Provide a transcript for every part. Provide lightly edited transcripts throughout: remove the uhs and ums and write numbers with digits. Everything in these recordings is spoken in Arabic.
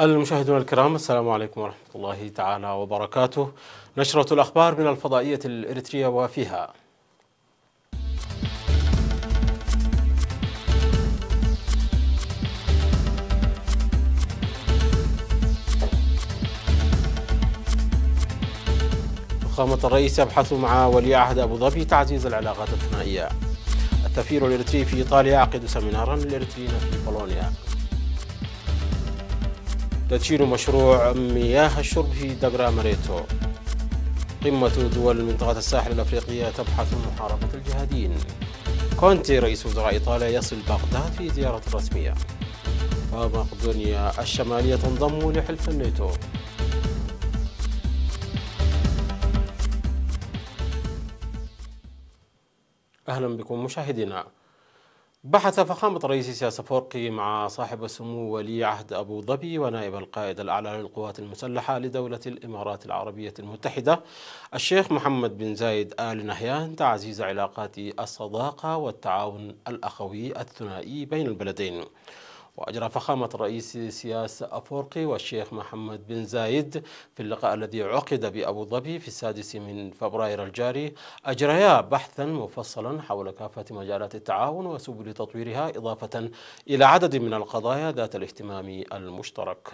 المشاهدون الكرام، السلام عليكم ورحمة الله تعالى وبركاته. نشرة الأخبار من الفضائية الإريترية وفيها: فخامة الرئيس يبحث مع ولي عهد أبو ظبي تعزيز العلاقات الثنائية. السفير الإريتري في إيطاليا يعقد سمينارا للإريتريين في بولونيا. تدشين مشروع مياه الشرب في دغراماريتو. قمة دول منطقة الساحل الأفريقية تبحث محاربة الجهاديين. كونتي رئيس وزراء إيطاليا يصل بغداد في زيارة رسمية. ومقدونيا الشمالية تنضم لحلف الناتو. أهلا بكم مشاهدينا. بحث فخامة الرئيس إسياس أفورقي مع صاحب السمو ولي عهد أبو ظبي ونائب القائد الأعلى للقوات المسلحة لدولة الإمارات العربية المتحدة الشيخ محمد بن زايد آل نهيان تعزيز علاقات الصداقة والتعاون الأخوي الثنائي بين البلدين. وأجرى فخامة الرئيس إسياس أفورقي والشيخ محمد بن زايد في اللقاء الذي عقد بأبو ظبي في 6 من فبراير الجاري أجريا بحثا مفصلا حول كافة مجالات التعاون وسبل تطويرها، إضافة إلى عدد من القضايا ذات الاهتمام المشترك.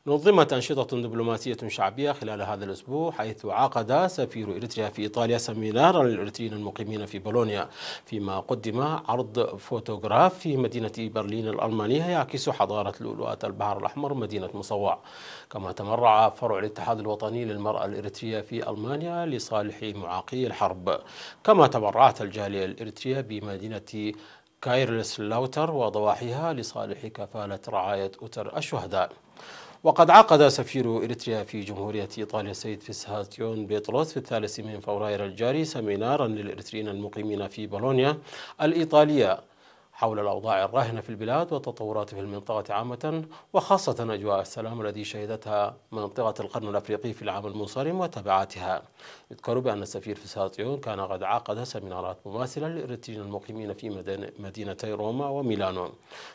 نظمت أنشطة دبلوماسية شعبية خلال هذا الأسبوع، حيث عقد سفير إريتريا في إيطاليا سمينارا للإريتريين المقيمين في بولونيا، فيما قدم عرض فوتوغراف في مدينة برلين الألمانية يعكس حضارة لؤلؤات البحر الأحمر مدينة مصوع. كما تمرع فرع الاتحاد الوطني للمرأة الإريترية في ألمانيا لصالح معاقي الحرب. كما تبرعت الجالية الإريترية بمدينة كايرلسلاوتر وضواحيها لصالح كفالة رعاية أسر الشهداء. وقد عقد سفير إريتريا في جمهورية إيطاليا السيد فيسهاتيون بيطروس في 3 من فبراير الجاري سمينارا للإريتريين المقيمين في بولونيا الإيطالية حول الأوضاع الراهنة في البلاد والتطورات في المنطقة عامة، وخاصة أجواء السلام الذي شهدتها منطقة القرن الأفريقي في العام المنصرم وتبعاتها. يذكر بأن السفير فيسهاتيون كان قد عقد سمينارات مماثلة للإريتريين المقيمين في مدينتي روما وميلانو.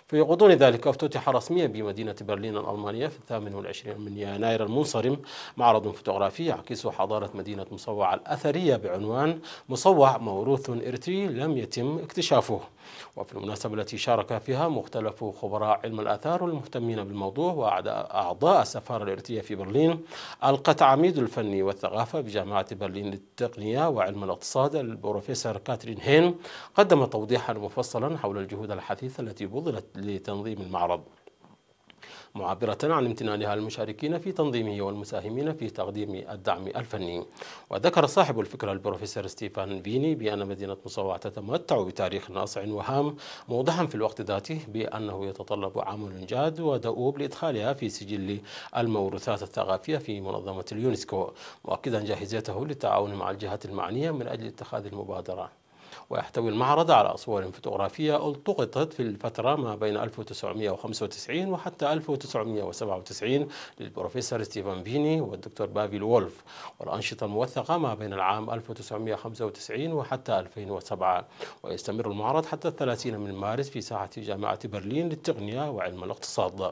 في غضون ذلك افتتح رسميا بمدينة برلين الألمانية في 28 من يناير المنصرم معرض فوتوغرافي يعكس حضارة مدينة مصوع الأثرية بعنوان مصوع موروث إريتري لم يتم اكتشافه. وفي المناسبة التي شارك فيها مختلف خبراء علم الآثار والمهتمين بالموضوع وأعضاء السفارة الإريترية في برلين، ألقت عميد الفن والثقافة بجامعة برلين للتقنية وعلم الاقتصاد البروفيسور كاترين هين قدم توضيحا مفصلا حول الجهود الحثيثة التي بذلت لتنظيم المعرض، معبرة عن امتنانها للمشاركين في تنظيمه والمساهمين في تقديم الدعم الفني. وذكر صاحب الفكرة البروفيسور ستيفان فيني بأن مدينة مصوع تتمتع بتاريخ ناصع وهام، موضحا في الوقت ذاته بأنه يتطلب عمل جاد ودؤوب لإدخالها في سجل الموروثات الثقافية في منظمة اليونسكو، مؤكدا جاهزيته للتعاون مع الجهات المعنية من أجل اتخاذ المبادرة. ويحتوي المعرض على صور فوتوغرافية التقطت في الفترة ما بين 1995 وحتى 1997 للبروفيسور ستيفان فيني والدكتور بافيل وولف، والأنشطة الموثقة ما بين العام 1995 وحتى 2007. ويستمر المعرض حتى 30 من مارس في ساحة جامعة برلين للتقنية وعلم الاقتصاد.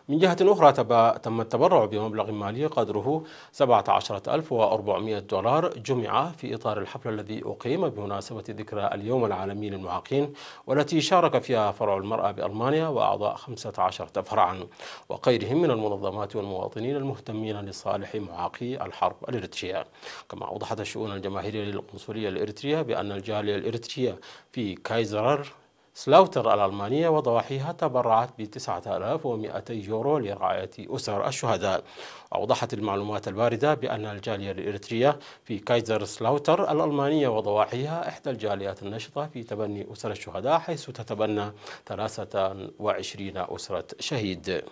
من جهة أخرى تم التبرع بمبلغ مالي قدره 17,400 دولار جمع في إطار الحفل الذي أقيم بمناسبة ذكرى اليوم العالمي للمعاقين، والتي شارك فيها فرع المرأة بألمانيا وأعضاء 15 فرعا وغيرهم من المنظمات والمواطنين المهتمين لصالح معاقي الحرب الإريترية. كما أوضحت الشؤون الجماهيرية للقنصلية الإريترية بأن الجالية الإريترية في كايزر سلاوتر الألمانية وضواحيها تبرعت ب9,200 يورو لرعاية أسر الشهداء. أوضحت المعلومات الواردة بأن الجالية الإريترية في كايزر سلاوتر الألمانية وضواحيها إحدى الجاليات النشطة في تبني أسر الشهداء، حيث تتبنى 23 أسرة شهيد.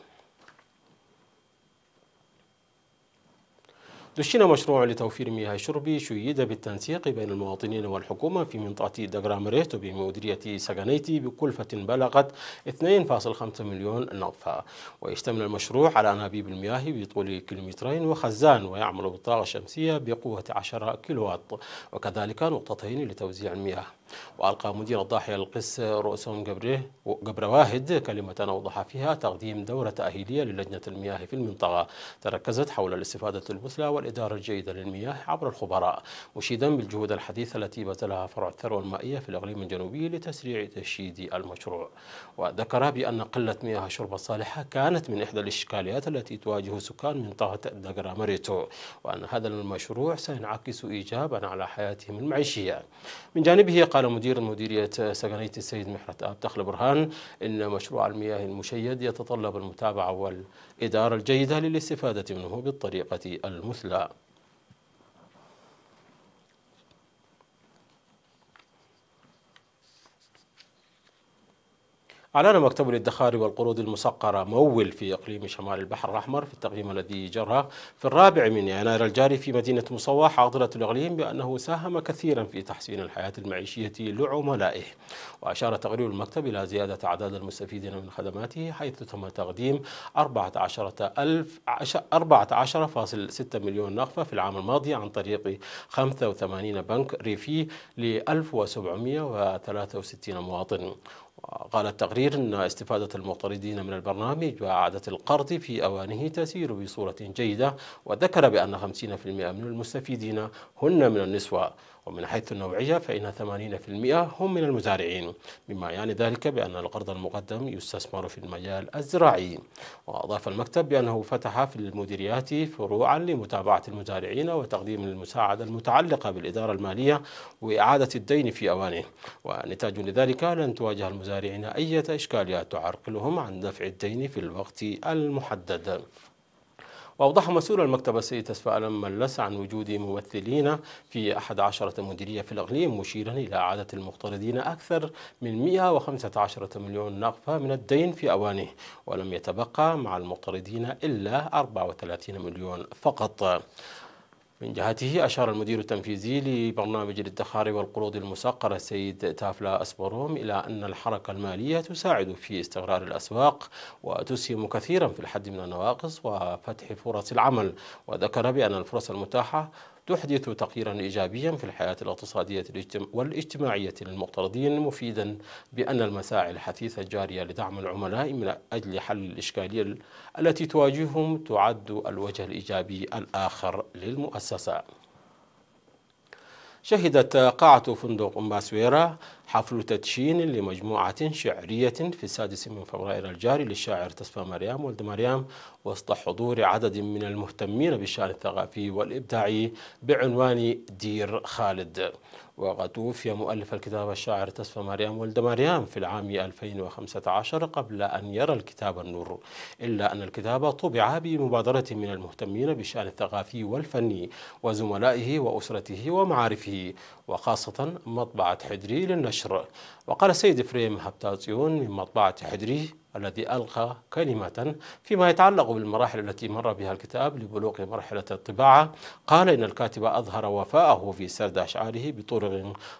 دشن مشروع لتوفير مياه الشرب شيد بالتنسيق بين المواطنين والحكومة في منطقة دغراماريتو بمديرية ساغانيتي بكلفة بلغت 2.5 مليون نفط. ويشتمل المشروع على أنابيب المياه بطول 2 كيلومترين وخزان، ويعمل بالطاقة الشمسية بقوة 10 كيلووات، وكذلك نقطتين لتوزيع المياه. وألقى مدير الضاحية القس رؤسهم قبر واحد كلمة أوضح فيها تقديم دورة تأهيلية للجنة المياه في المنطقة تركزت حول الاستفادة المثلى والإدارة الجيدة للمياه عبر الخبراء، مشيدا بالجهود الحديثة التي بذلها فرع الثروة المائية في الإقليم الجنوبي لتسريع تشييد المشروع. وذكر بأن قلة مياه الشرب الصالحة كانت من إحدى الإشكاليات التي تواجه سكان منطقة دقرا مريتو، وأن هذا المشروع سينعكس إيجابا على حياتهم المعيشية. من جانبه قال مدير مديرية سكنية السيد محرة آب دخل برهان إن مشروع المياه المشيد يتطلب المتابعة والإدارة الجيدة للاستفادة منه بالطريقة المثلى. أعلن مكتب الادخار والقروض المسقرة مول في إقليم شمال البحر الأحمر في التقييم الذي جرى في 4 يناير الجاري في مدينة مصوح عاضلة الإقليم بأنه ساهم كثيرا في تحسين الحياة المعيشية لعملائه. وأشار تقرير المكتب إلى زيادة أعداد المستفيدين من خدماته، حيث تم تقديم 14.6 مليون نقفة في العام الماضي عن طريق 85 بنك ريفي ل 1763 مواطن. قال التقرير أن استفادة المقترضين من البرنامج وإعادة القرض في أوانه تسير بصورة جيدة، وذكر بأن 50% من المستفيدين هن من النسوة، ومن حيث النوعية فإن 80% هم من المزارعين، مما يعني ذلك بأن القرض المقدم يستثمر في المجال الزراعي. وأضاف المكتب بأنه فتح في المديريات فروعا لمتابعة المزارعين وتقديم المساعدة المتعلقة بالإدارة المالية وإعادة الدين في أوانه، ونتاج لذلك لن تواجه المزارعين أي إشكاليات تعرقلهم عن دفع الدين في الوقت المحدد. وأوضح مسؤول المكتب السيد تسفاء ملس عن وجود ممثلين في 11 مديرية في الإقليم، مشيرا إلى إعادة المقترضين أكثر من 115 مليون نقفة من الدين في أوانه، ولم يتبقى مع المقترضين إلا 34 مليون فقط. من جهته أشار المدير التنفيذي لبرنامج الادخار والقروض المسقرة السيد تافلا أسبروم إلى أن الحركة المالية تساعد في استقرار الأسواق وتسهم كثيرا في الحد من النواقص وفتح فرص العمل، وذكر بأن الفرص المتاحة تحدث تغييرا إيجابيا في الحياة الاقتصادية والاجتماعية للمقترضين، مفيدا بأن المساعي الحثيثة الجارية لدعم العملاء من أجل حل الإشكالية التي تواجههم تعد الوجه الإيجابي الآخر للمؤسسة. شهدت قاعة فندق ماسويرا حفل تدشين لمجموعة شعرية في 6 فبراير الجاري للشاعر تسفاء مريم ولد مريم، وسط حضور عدد من المهتمين بالشأن الثقافي والإبداعي بعنوان دير خالد. وقد توفي مؤلف الكتاب الشاعر تسفاء مريم ولد مريم في العام 2015 قبل أن يرى الكتاب النور، إلا أن الكتاب طبع بمبادرة من المهتمين بالشأن الثقافي والفني وزملائه وأسرته ومعارفه، وخاصة مطبعة حدري للنشر. وقال السيد فريم هبتازيون من مطبعة حدري الذي ألقى كلمة فيما يتعلق بالمراحل التي مر بها الكتاب لبلوغ مرحلة الطباعة، قال إن الكاتب أظهر وفاءه في سرد أشعاره بطرق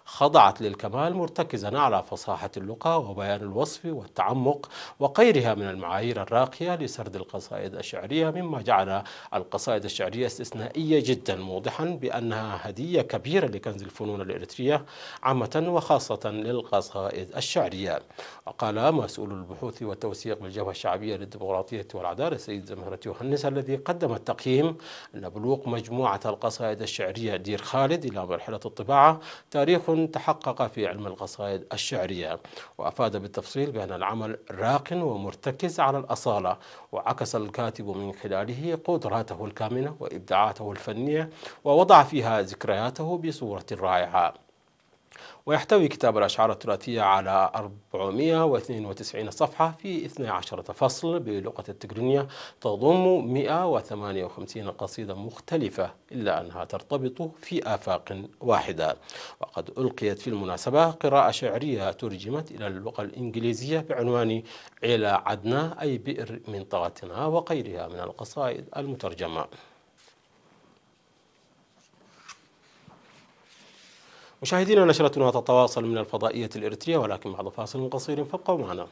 خضعت للكمال، مرتكزا على فصاحة اللغة وبيان الوصف والتعمق وغيرها من المعايير الراقية لسرد القصائد الشعرية، مما جعل القصائد الشعرية استثنائية جدا، موضحا بأنها هدية كبيرة لكنز الفنون الإريترية عامة وخاصة للقصائد الشعرية. وقال مسؤول البحوث والتوثيق بالجبهة الشعبية للديمقراطية والعدالة السيد زمهرة يوهنس الذي قدم التقييم أن بلوغ مجموعة القصائد الشعرية دير خالد إلى مرحلة الطباعة تاريخ تحقق في علم القصائد الشعرية، وأفاد بالتفصيل بأن العمل راق ومرتكز على الأصالة، وعكس الكاتب من خلاله قدراته الكامنة وإبداعاته الفنية ووضع فيها ذكرياته بصورة رائعة. ويحتوي كتاب الأشعار التراثية على 492 صفحة في 12 فصل بلغة التجرينية، تضم 158 قصيدة مختلفة إلا أنها ترتبط في آفاق واحدة. وقد ألقيت في المناسبة قراءة شعرية ترجمت إلى اللغة الإنجليزية بعنوان إلى عدنا أي بئر منطقتنا، وغيرها من القصائد المترجمة. مشاهدينا، نشرتنا تتواصل من الفضائية الإريترية، ولكن بعد فاصل قصير فابقوا معنا.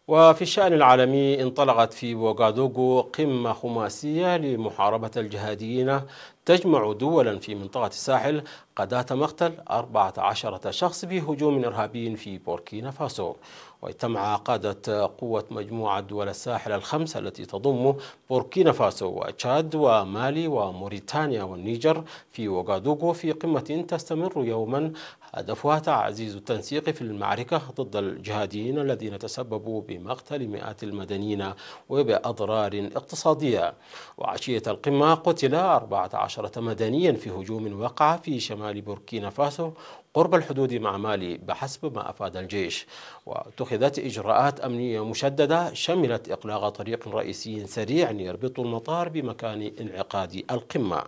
وفي الشأن العالمي انطلقت في وغادوغو قمة خماسية لمحاربة الجهاديين تجمع دولا في منطقة الساحل قضاة مقتل 14 شخص في هجوم إرهابي في بوركينا فاسو. واجتمع قادة قوة مجموعة دول الساحل الخمس التي تضم بوركينا فاسو وتشاد ومالي وموريتانيا والنيجر في وغادوغو في قمة تستمر يوما هدفها تعزيز التنسيق في المعركة ضد الجهاديين الذين تسببوا بمقتل مئات المدنيين وبأضرار اقتصادية. وعشية القمة قتل 14 مدنيا في هجوم وقع في شمال بوركينا فاسو قرب الحدود مع مالي بحسب ما أفاد الجيش. واتخذت إجراءات أمنية مشددة شملت إغلاق طريق رئيسي سريع يربط المطار بمكان انعقاد القمة.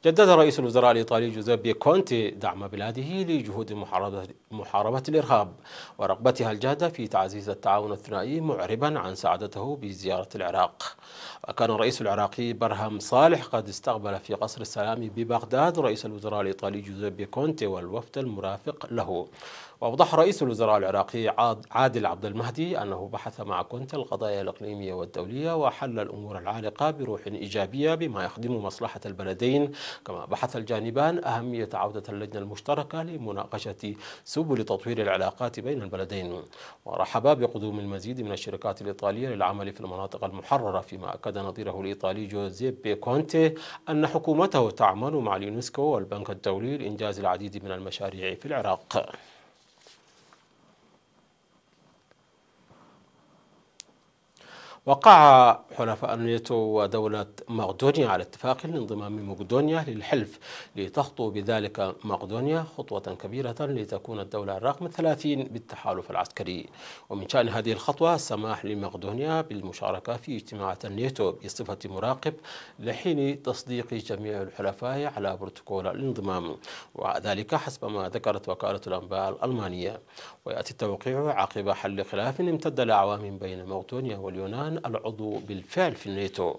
جدد رئيس الوزراء الإيطالي جوزيبي كونتي دعم بلاده لجهود محاربة الإرهاب ورغبتها الجادة في تعزيز التعاون الثنائي، معربا عن سعادته بزيارة العراق. وكان الرئيس العراقي برهم صالح قد استقبل في قصر السلام ببغداد رئيس الوزراء الإيطالي جوزيبي كونتي والوفد المرافق له. وأوضح رئيس الوزراء العراقي عادل عبد المهدي أنه بحث مع كونتي القضايا الإقليمية والدولية وحل الأمور العالقة بروح إيجابية بما يخدم مصلحة البلدين، كما بحث الجانبان أهمية عودة اللجنة المشتركة لمناقشة سبل تطوير العلاقات بين البلدين. ورحب بقدوم المزيد من الشركات الإيطالية للعمل في المناطق المحررة، فيما أكد نظيره الإيطالي جوزيبي كونتي أن حكومته تعمل مع اليونسكو والبنك الدولي لإنجاز العديد من المشاريع في العراق. وقع حلفاء الناتو ودولة مقدونيا على اتفاق لانضمام مقدونيا للحلف، لتخطو بذلك مقدونيا خطوة كبيرة لتكون الدولة الرقم 30 بالتحالف العسكري. ومن شأن هذه الخطوة السماح لمقدونيا بالمشاركة في اجتماعات الناتو بصفة مراقب لحين تصديق جميع الحلفاء على بروتوكول الانضمام، وذلك حسب ما ذكرت وكالة الأنباء الألمانية. ويأتي التوقيع عقب حل خلاف امتد لأعوام بين مقدونيا واليونان العضو بالفعل في الناتو.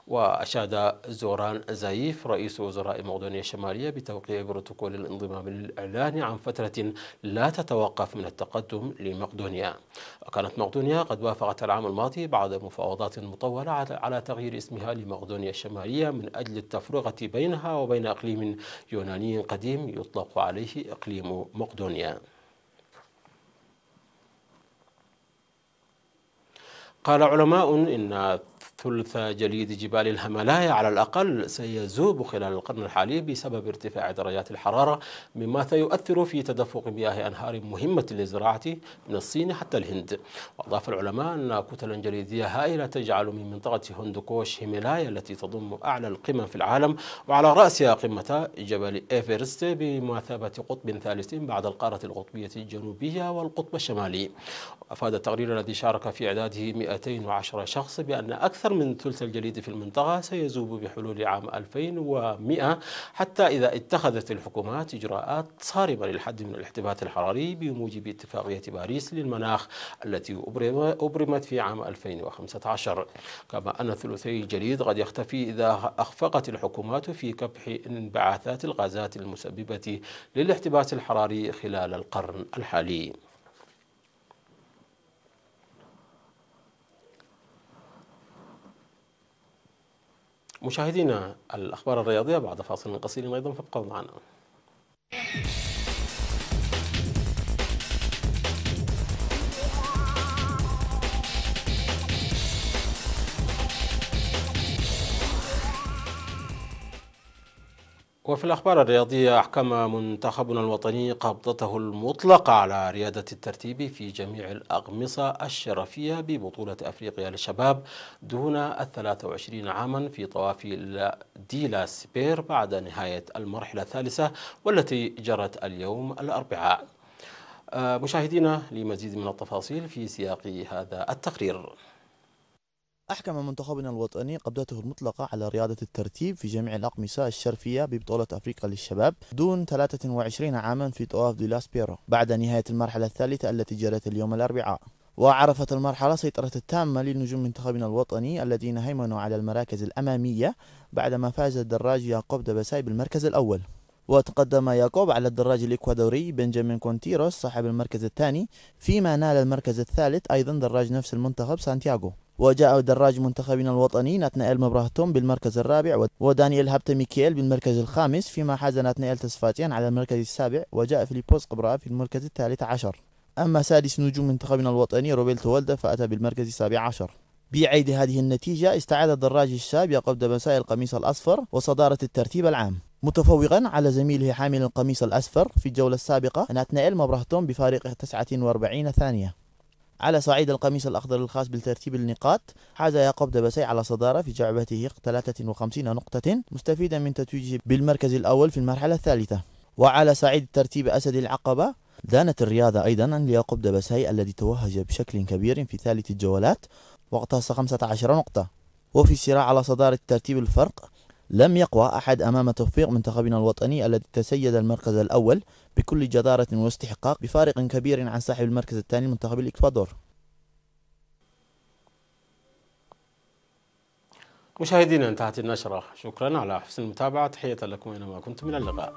وأشاد زوران زايف رئيس وزراء مقدونيا الشمالية بتوقيع بروتوكول الانضمام للإعلان عن فترة لا تتوقف من التقدم لمقدونيا. وكانت مقدونيا قد وافقت العام الماضي بعد مفاوضات مطولة على تغيير اسمها لمقدونيا الشمالية من أجل التفرقة بينها وبين إقليم يوناني قديم يطلق عليه إقليم مقدونيا. قال علماء إن ثلث جليد جبال الهيمالايا على الأقل سيذوب خلال القرن الحالي بسبب ارتفاع درجات الحرارة، مما سيؤثر في تدفق مياه أنهار مهمة للزراعة من الصين حتى الهند. وأضاف العلماء أن كتلا جليدية هائلة تجعل من منطقة هندوكوش هيمالايا التي تضم أعلى القمم في العالم وعلى رأسها قمة جبل إيفرست بمثابة قطب ثالث بعد القارة القطبية الجنوبية والقطب الشمالي. وأفاد التقرير الذي شارك في إعداده 210 شخص بأن أكثر من ثلث الجليد في المنطقة سيذوب بحلول عام 2100، حتى إذا اتخذت الحكومات إجراءات صارمة للحد من الاحتباس الحراري بموجب اتفاقية باريس للمناخ التي أبرمت في عام 2015. كما أن ثلثي الجليد قد يختفي إذا أخفقت الحكومات في كبح انبعاثات الغازات المسببة للاحتباس الحراري خلال القرن الحالي. مشاهدينا، الأخبار الرياضية بعد فاصل قصير أيضا، فابقوا معنا. وفي الأخبار الرياضية، أحكم منتخبنا الوطني قبضته المطلقة على ريادة الترتيب في جميع الأقمصة الشرفية ببطولة أفريقيا للشباب دون 23 عاما في طواف دي لا سبير بعد نهاية المرحلة الثالثة والتي جرت اليوم الأربعاء. مشاهدينا، لمزيد من التفاصيل في سياق هذا التقرير. أحكم منتخبنا الوطني قبضته المطلقة على رياضة الترتيب في جميع الأقمصة الشرفية ببطولة أفريقيا للشباب دون 23 عاما في طواف دي لا سبيرو بعد نهاية المرحلة الثالثة التي جرت اليوم الأربعاء. وعرفت المرحلة سيطرة التامة لنجوم منتخبنا الوطني الذين هيمنوا على المراكز الأمامية بعدما فاز الدراج يعقوب دبساي بالمركز الأول. وتقدم ياكوب على الدراج الإكوادوري بنجامين كونتيروس صاحب المركز الثاني، فيما نال المركز الثالث أيضا دراج نفس المنتخب سانتياغو. وجاء دراج منتخبنا الوطني ناتنائيل مبراهتوم بالمركز الرابع ودانيال هابتا ميكيل بالمركز الخامس، فيما حاز ناتنائيل تصفاتيان على المركز السابع، وجاء فيليبوس قبرا في المركز الثالث عشر. أما سادس نجوم منتخبنا الوطني روبيلتو والدا فأتى بالمركز السابع عشر. بعيد هذه النتيجة استعاد الدراج الشاب يعقوب دبساي القميص الأصفر وصدارة الترتيب العام، متفوقا على زميله حامل القميص الأصفر في الجولة السابقة ناتنائيل مبراهتوم بفارق 49 ثانية. على صعيد القميص الأخضر الخاص بالترتيب النقاط حاز يعقوب دبساي على صدارة في جعبته 53 نقطة، مستفيدا من تتويجه بالمركز الأول في المرحلة الثالثة. وعلى صعيد ترتيب أسد العقبة دانت الرياضة أيضا ليعقوب دبساي الذي توهج بشكل كبير في ثالث الجولات واقتص 15 نقطة. وفي الصراع على صدارة ترتيب الفرق لم يقوى أحد أمام توفيق منتخبنا الوطني الذي تسيد المركز الأول بكل جدارة واستحقاق بفارق كبير عن صاحب المركز الثاني منتخب الإكوادور. مشاهدينا، انتهت النشرة. شكرا على حسن المتابعة، تحية لكم أينما كنتم، من اللقاء.